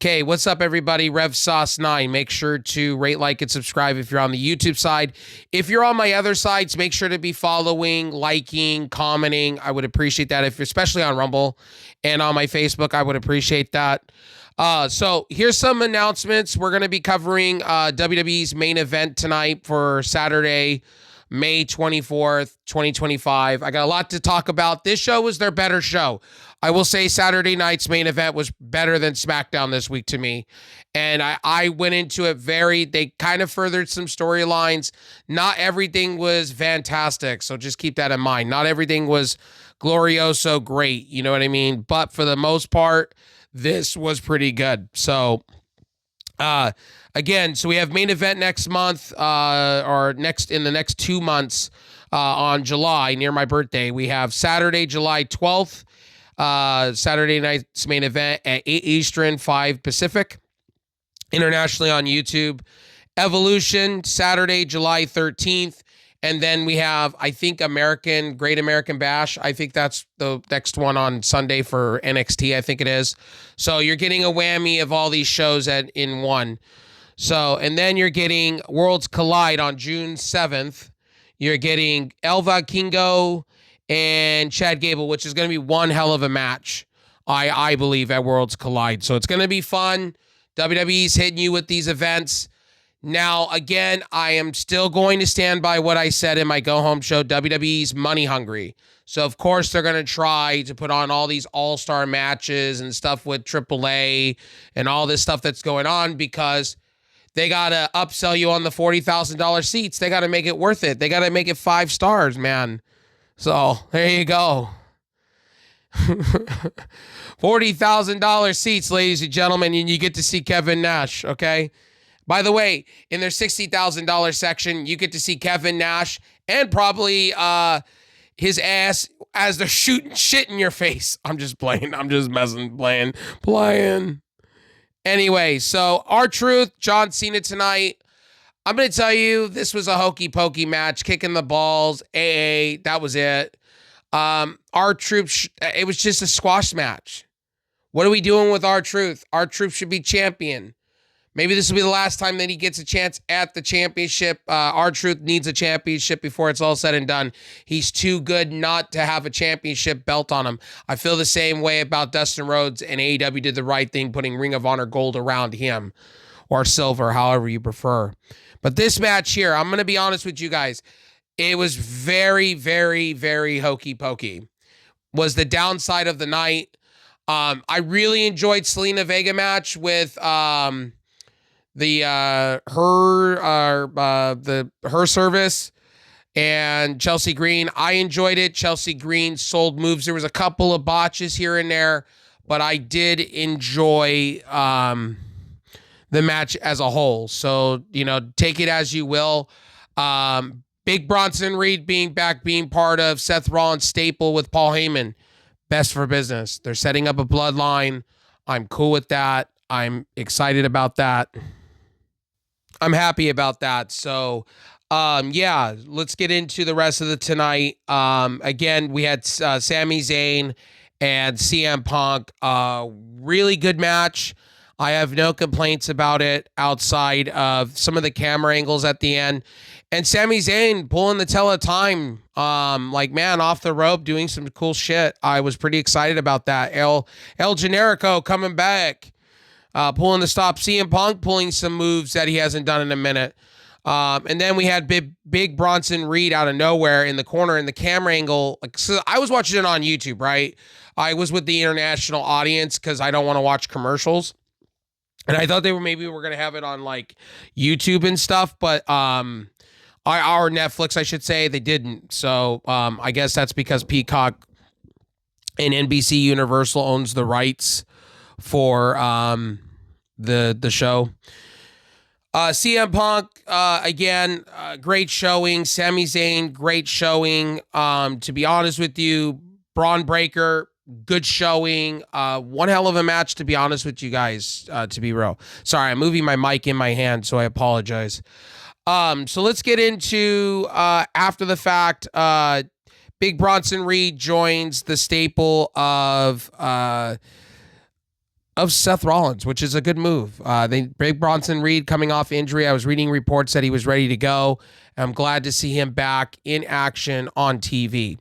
Okay, what's up, everybody? Rev Sauce 9. Make sure to rate, like, and subscribe if you're on the YouTube side. If you're on my other sides, make sure to be following, liking, commenting. I would appreciate that, if especially on Rumble and on my Facebook. I would appreciate that. So here's some announcements. We're going to be covering WWE's main event tonight for Saturday, May 24th, 2025. I got a lot to talk about. This show was their better show. I will say Saturday night's main event was better than SmackDown this week to me. And I went into it they kind of furthered some storylines. Not everything was fantastic, so just keep that in mind. Not everything was glorioso great, you know what I mean? But for the most part, this was pretty good. So, again, so we have main event next month, or in the next 2 months, on July, near my birthday. We have Saturday, July 12th, Saturday night's main event at 8 Eastern, 5 Pacific, internationally on YouTube. Evolution, Saturday, July 13th. And then we have, I think, Great American Bash. I think that's the next one on Sunday for NXT, I think it is. So you're getting a whammy of all these shows in one. So, and then you're getting Worlds Collide on June 7th. You're getting Elva Kingo and Chad Gable, which is going to be one hell of a match, I believe, at Worlds Collide. So it's going to be fun. WWE's hitting you with these events. Now, again, I am still going to stand by what I said in my go-home show. WWE's money hungry. So, of course, they're going to try to put on all these all-star matches and stuff with AAA and all this stuff that's going on, because they got to upsell you on the $40,000 seats. They got to make it worth it. They got to make it 5 stars, man. So, there you go. $40,000 seats, ladies and gentlemen, and you get to see Kevin Nash, okay? By the way, in their $60,000 section, you get to see Kevin Nash and probably his ass as they're shooting shit in your face. I'm just playing. I'm just playing. Anyway, so R-Truth, John Cena tonight. I'm going to tell you, this was a hokey pokey match, kicking the balls, AA, that was it. R-Truth, it was just a squash match. What are we doing with R-Truth? R-Truth should be champion. Maybe this will be the last time that he gets a chance at the championship. R-Truth needs a championship before it's all said and done. He's too good not to have a championship belt on him. I feel the same way about Dustin Rhodes, and AEW did the right thing putting Ring of Honor gold around him, or silver, however you prefer. But this match here, I'm going to be honest with you guys, it was very, very, very hokey pokey. Was the downside of the night. I really enjoyed Selena Vega match with her service and Chelsea Green. I enjoyed it. Chelsea Green sold moves. There was a couple of botches here and there, but I did enjoy the match as a whole. So, take it as you will. Big Bronson Reed being part of Seth Rollins' staple with Paul Heyman. Best for business. They're setting up a bloodline. I'm cool with that. I'm excited about that. I'm happy about that. So, yeah, let's get into the rest of the tonight. Again, we had Sami Zayn and CM Punk. Really good match. I have no complaints about it outside of some of the camera angles at the end. And Sami Zayn pulling the tell of time, man, off the rope, doing some cool shit. I was pretty excited about that. El Generico coming back. Pulling the stop. CM Punk pulling some moves that he hasn't done in a minute. And then we had big Bronson Reed out of nowhere in the corner in the camera angle. So I was watching it on YouTube, right? I was with the international audience because I don't want to watch commercials. And I thought they were going to have it on like YouTube and stuff, but our Netflix, I should say, they didn't. So I guess that's because Peacock and NBC Universal owns the rights for the show. CM Punk, again, great showing. Sami Zayn, great showing. To be honest with you, Braun Breaker, good showing. One hell of a match, to be honest with you guys, to be real. Sorry, I'm moving my mic in my hand, so I apologize. So let's get into after the fact. Big Bronson Reed joins the staple of of Seth Rollins, which is a good move. Big Bronson Reed coming off injury. I was reading reports that he was ready to go. I'm glad to see him back in action on TV.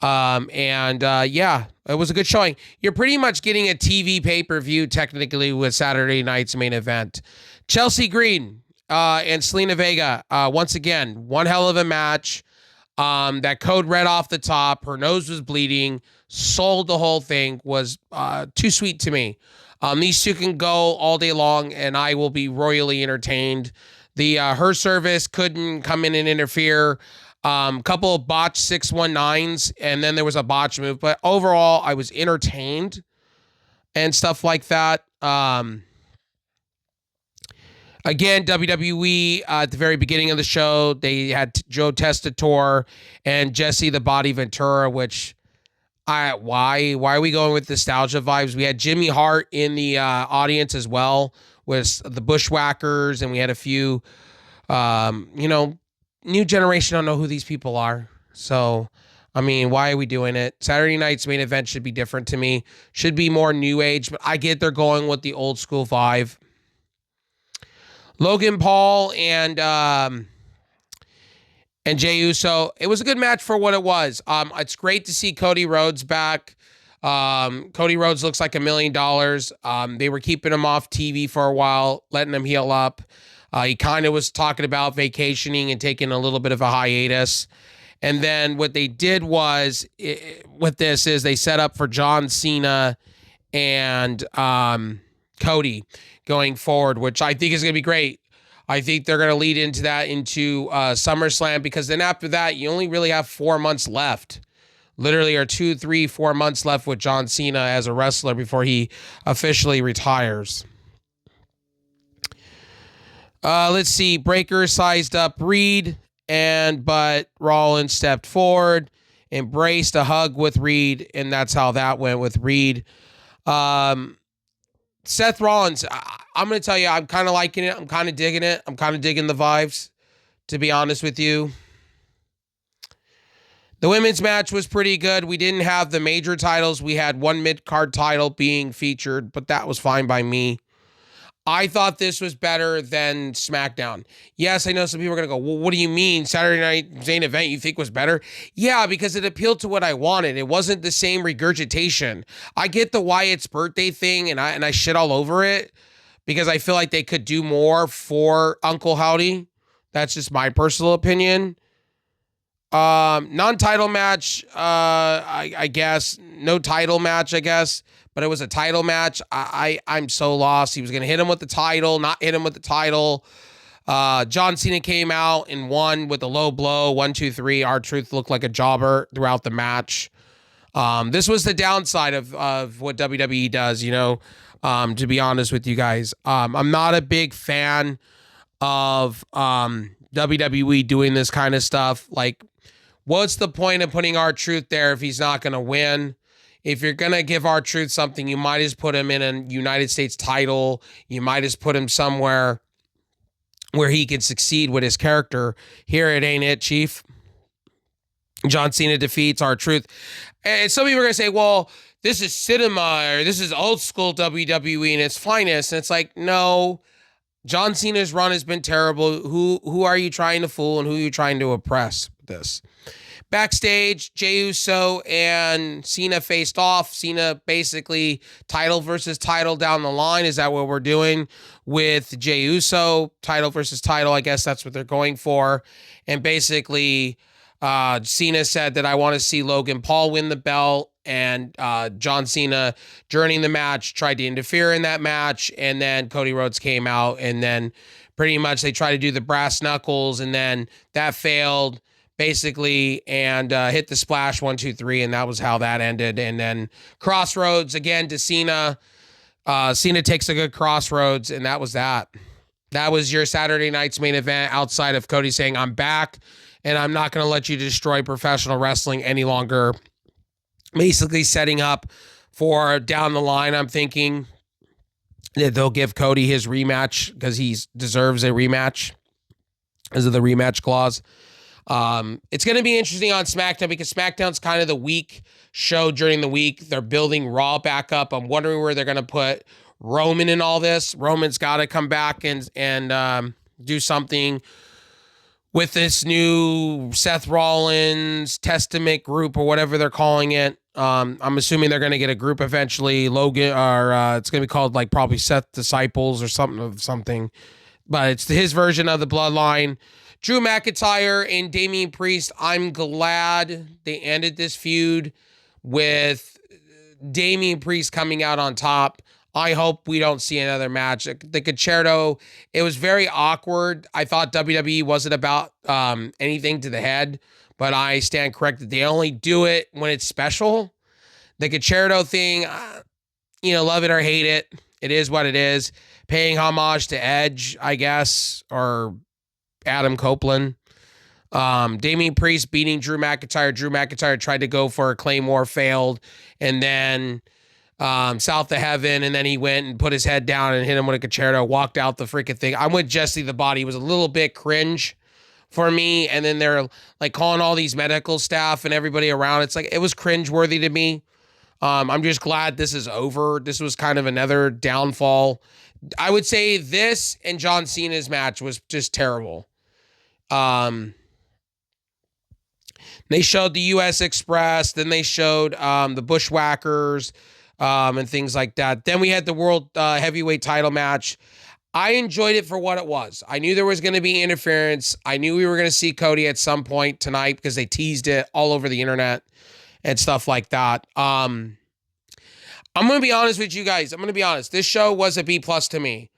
Yeah, it was a good showing. You're pretty much getting a TV pay-per-view technically with Saturday night's main event. Chelsea Green and Selena Vega, once again, one hell of a match. That code red off the top, her nose was bleeding, sold the whole thing, was too sweet to me. These two can go all day long, and I will be royally entertained. Her service couldn't come in and interfere. Couple of botched 619s, and then there was a botch move. But overall, I was entertained and stuff like that. Again, WWE at the very beginning of the show, they had Joe Testator and Jesse the Body Ventura, which why are we going with nostalgia vibes? We had Jimmy Hart in the audience as well with the Bushwhackers, and we had a few, new generation don't know who these people are. So, I mean, why are we doing it? Saturday night's main event should be different to me. Should be more new age, but I get they're going with the old school vibe. Logan Paul and Jey Uso. It was a good match for what it was. It's great to see Cody Rhodes back. Cody Rhodes looks like $1 million. They were keeping him off TV for a while, letting him heal up. He kind of was talking about vacationing and taking a little bit of a hiatus. And then what they did was, with this, is they set up for John Cena and Cody going forward, which I think is going to be great. I think they're going to lead into that into SummerSlam, because then after that, you only really have 4 months left. Literally, or 2, 3, 4 months left with John Cena as a wrestler before he officially retires. Let's see. Breaker sized up Reed, but Rollins stepped forward, embraced a hug with Reed, and that's how that went with Reed. Seth Rollins, I'm going to tell you, I'm kind of liking it. I'm kind of digging it. I'm kind of digging the vibes, to be honest with you. The women's match was pretty good. We didn't have the major titles. We had one mid-card title being featured, but that was fine by me. I thought this was better than SmackDown. Yes, I know some people are going to go, well, what do you mean? Saturday night main event you think was better? Yeah, because it appealed to what I wanted. It wasn't the same regurgitation. I get the Wyatt's birthday thing, and I shit all over it because I feel like they could do more for Uncle Howdy. That's just my personal opinion. Non-title match, I guess. No title match, I guess. But it was a title match. I'm so lost. He was going to hit him with the title, not hit him with the title. John Cena came out and won with a low blow. 1, 2, 3. R-Truth looked like a jobber throughout the match. This was the downside of what WWE does, to be honest with you guys. I'm not a big fan of WWE doing this kind of stuff. Like, what's the point of putting R-Truth there if he's not going to win? If you're going to give R-Truth something, you might as put him in a United States title. You might as put him somewhere where he can succeed with his character. Here it ain't it, Chief. John Cena defeats R-Truth. And some people are going to say, well, this is cinema, or this is old school WWE in its finest. And it's like, no, John Cena's run has been terrible. Who are you trying to fool, and who are you trying to oppress with this? Backstage, Jey Uso and Cena faced off. Cena basically title versus title down the line. Is that what we're doing with Jey Uso? Title versus title, I guess that's what they're going for. And basically, Cena said that I want to see Logan Paul win the belt. And John Cena, during the match, tried to interfere in that match. And then Cody Rhodes came out. And then pretty much they tried to do the brass knuckles. And then that failed, basically, and hit the splash 1, 2, 3, and that was how that ended. And then Crossroads again to Cena. Cena takes a good Crossroads, and that was that. That was your Saturday night's main event, outside of Cody saying, I'm back, and I'm not going to let you destroy professional wrestling any longer. Basically setting up for down the line, I'm thinking that they'll give Cody his rematch because he deserves a rematch because of the rematch clause. It's going to be interesting on SmackDown because SmackDown's kind of the weak show during the week. They're building Raw back up. I'm wondering where they're going to put Roman in all this. Roman's got to come back and do something with this new Seth Rollins Testament group or whatever they're calling it. I'm assuming they're going to get a group eventually. Logan, or it's going to be called like probably Seth Disciples or something. But it's his version of the Bloodline. Drew McIntyre and Damian Priest. I'm glad they ended this feud with Damian Priest coming out on top. I hope we don't see another match. The Concerto, it was very awkward. I thought WWE wasn't about anything to the head, but I stand corrected. They only do it when it's special. The Concerto thing, love it or hate it. It is what it is. Paying homage to Edge, I guess, or Adam Copeland. Damian Priest beating Drew McIntyre. Drew McIntyre tried to go for a Claymore, failed, and then South of Heaven, and then he went and put his head down and hit him with a concerto, walked out the freaking thing. I'm with Jesse the Body. It was a little bit cringe for me, and then they're like calling all these medical staff and everybody around. It's like, it was cringe-worthy to me. I'm just glad this is over. This was kind of another downfall. I would say this and John Cena's match was just terrible. They showed the U.S. Express, then they showed the Bushwhackers, and things like that. Then we had the World Heavyweight title match. I enjoyed it for what it was. I knew there was going to be interference. I knew we were going to see Cody at some point tonight because they teased it all over the internet and stuff like that. I'm going to be honest with you guys. I'm going to be honest. This show was a B+ to me.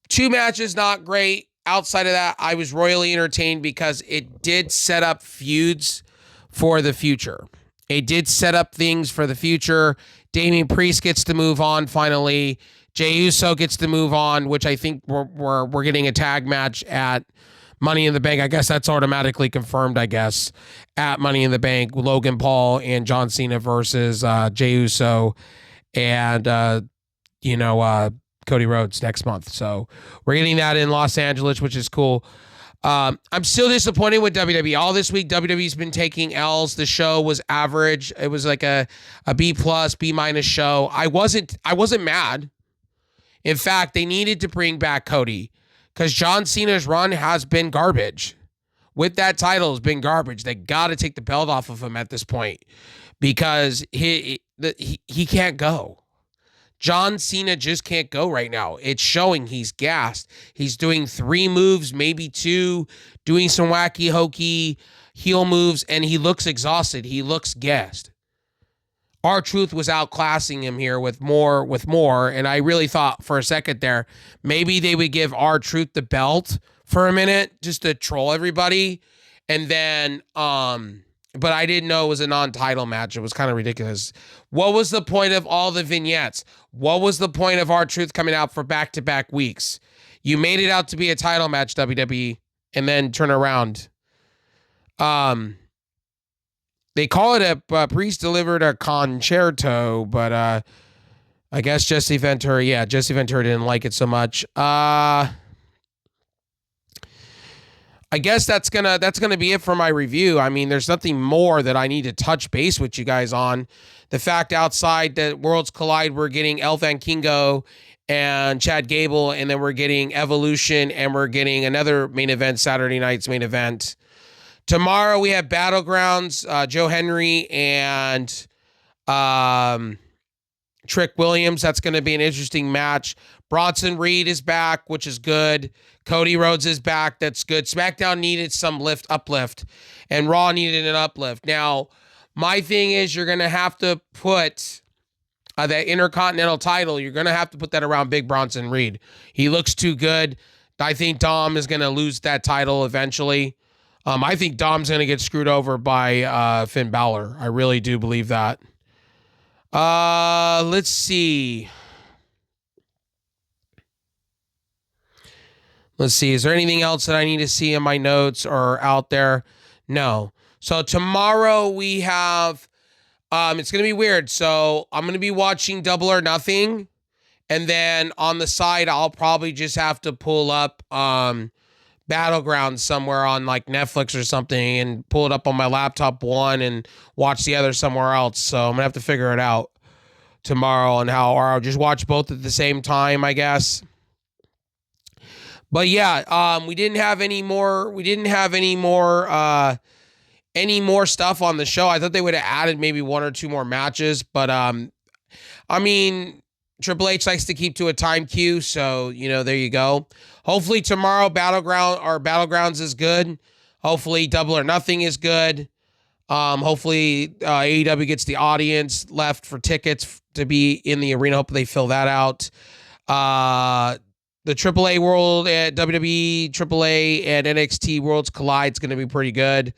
2 matches, not great. Outside of that, I was royally entertained because it did set up feuds for the future. It did set up things for the future. Damian Priest gets to move on finally. Jey Uso gets to move on, which I think we're getting a tag match at Money in the Bank. I guess that's automatically confirmed, at Money in the Bank. Logan Paul and John Cena versus Jey Uso and, Cody Rhodes next month. So we're getting that in Los Angeles, which is cool. I'm still disappointed with WWE. All this week, WWE's been taking L's. The show was average. It was like a B+, B- show. I wasn't mad. In fact, they needed to bring back Cody because John Cena's run has been garbage. With that title, has been garbage. They got to take the belt off of him at this point because he can't go. John Cena just can't go right now. It's showing he's gassed. He's doing 3 moves, maybe 2, doing some wacky, hokey heel moves, and he looks exhausted. He looks gassed. R-Truth was outclassing him here with more, and I really thought for a second there, maybe they would give R-Truth the belt for a minute just to troll everybody, and then, but I didn't know it was a non-title match. It was kind of ridiculous. What was the point of all the vignettes? What was the point of R-Truth coming out for back-to-back weeks? You made it out to be a title match, WWE, and then turn around. They call it a Priest delivered a concerto, but I guess Jesse Ventura didn't like it so much. I guess that's gonna be it for my review. I mean, there's nothing more that I need to touch base with you guys on. The fact outside that Worlds Collide, we're getting El Fankingo and Chad Gable, and then we're getting Evolution, and we're getting another main event, Saturday night's main event. Tomorrow we have Battlegrounds, Joe Henry and Trick Williams. That's going to be an interesting match. Bronson Reed is back, which is good. Cody Rhodes is back. That's good. SmackDown needed some uplift, and Raw needed an uplift. Now, my thing is you're going to have to put that Intercontinental title, you're going to have to put that around Big Bronson Reed. He looks too good. I think Dom is going to lose that title eventually. I think Dom's going to get screwed over by Finn Balor. I really do believe that. Let's see. Is there anything else that I need to see in my notes or out there? No. So tomorrow we have, it's going to be weird. So I'm going to be watching Double or Nothing. And then on the side, I'll probably just have to pull up Best Battlegrounds somewhere on like Netflix or something and pull it up on my laptop one and watch the other somewhere else. So I'm gonna have to figure it out tomorrow and how, or I'll just watch both at the same time, I guess. But yeah, we didn't have any more stuff on the show. I thought they would have added maybe one or two more matches, but I mean, Triple H likes to keep to a time cue, so there you go. Hopefully tomorrow Battlegrounds is good. Hopefully Double or Nothing is good. Hopefully AEW gets the audience left for tickets to be in the arena. Hope they fill that out. The AAA World at WWE, AAA and NXT Worlds Collide is going to be pretty good.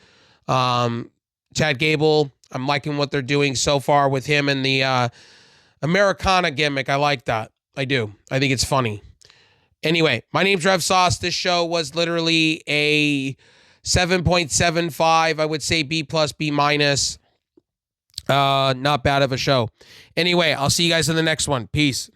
Chad Gable, I'm liking what they're doing so far with him and the Americana gimmick. I like that. I do. I think it's funny. Anyway, my name's Rev Sauce. This show was literally a 7.75. I would say B+, B-. Not bad of a show. Anyway, I'll see you guys in the next one. Peace.